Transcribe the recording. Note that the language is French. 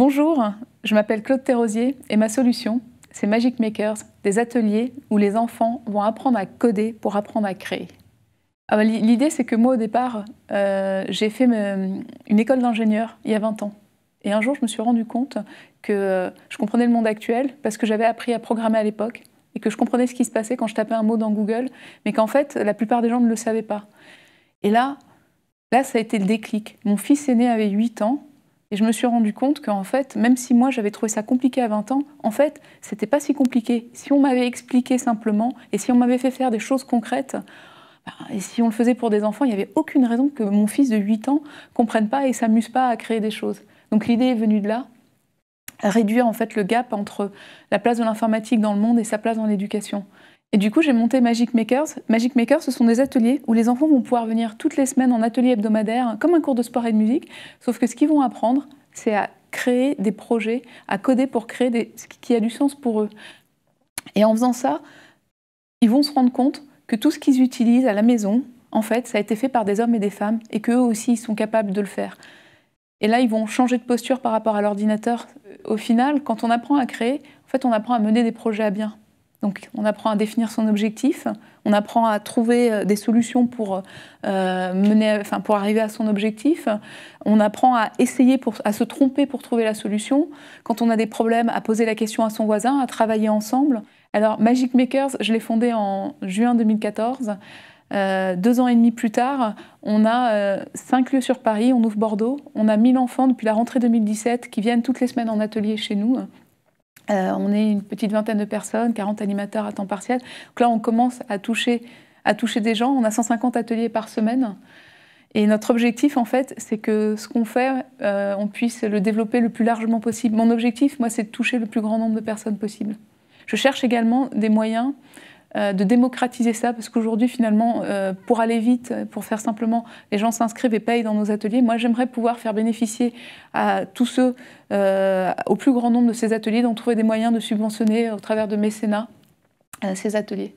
Bonjour, je m'appelle Claude Thérosier et ma solution, c'est Magic Makers, des ateliers où les enfants vont apprendre à coder pour apprendre à créer. L'idée, c'est que moi, au départ, j'ai fait une école d'ingénieur il y a 20 ans. Et un jour, je me suis rendu compte que je comprenais le monde actuel parce que j'avais appris à programmer à l'époque et que je comprenais ce qui se passait quand je tapais un mot dans Google, mais qu'en fait, la plupart des gens ne le savaient pas. Et là, ça a été le déclic. Mon fils aîné avait 8 ans. Et je me suis rendu compte qu'en fait, même si moi j'avais trouvé ça compliqué à 20 ans, en fait, c'était pas si compliqué. Si on m'avait expliqué simplement et si on m'avait fait faire des choses concrètes, et si on le faisait pour des enfants, il n'y avait aucune raison que mon fils de 8 ans ne comprenne pas et s'amuse pas à créer des choses. Donc l'idée est venue de là, réduire en fait le gap entre la place de l'informatique dans le monde et sa place dans l'éducation. Et du coup, j'ai monté Magic Makers. Magic Makers, ce sont des ateliers où les enfants vont pouvoir venir toutes les semaines en atelier hebdomadaire, comme un cours de sport et de musique, sauf que ce qu'ils vont apprendre, c'est à créer des projets, à coder pour créer ce qui a du sens pour eux. Et en faisant ça, ils vont se rendre compte que tout ce qu'ils utilisent à la maison, en fait, ça a été fait par des hommes et des femmes, et qu'eux aussi, ils sont capables de le faire. Et là, ils vont changer de posture par rapport à l'ordinateur. Au final, quand on apprend à créer, en fait, on apprend à mener des projets à bien. Donc, on apprend à définir son objectif, on apprend à trouver des solutions pour arriver à son objectif, on apprend à essayer, à se tromper pour trouver la solution. Quand on a des problèmes, à poser la question à son voisin, à travailler ensemble. Alors, Magic Makers, je l'ai fondé en juin 2014. 2 ans et demi plus tard, on a 5 lieux sur Paris, on ouvre Bordeaux. On a 1000 enfants depuis la rentrée 2017 qui viennent toutes les semaines en atelier chez nous. On est une petite vingtaine de personnes, 40 animateurs à temps partiel. Donc là, on commence à toucher des gens. On a 150 ateliers par semaine. Et notre objectif, en fait, c'est que ce qu'on fait, on puisse le développer le plus largement possible. Mon objectif, moi, c'est de toucher le plus grand nombre de personnes possible. Je cherche également des moyens de démocratiser ça, parce qu'aujourd'hui, finalement, pour aller vite, pour faire simplement, les gens s'inscrivent et payent dans nos ateliers. Moi, j'aimerais pouvoir faire bénéficier à tous ceux, au plus grand nombre de ces ateliers, d'en trouver des moyens de subventionner au travers de mécénat ces ateliers.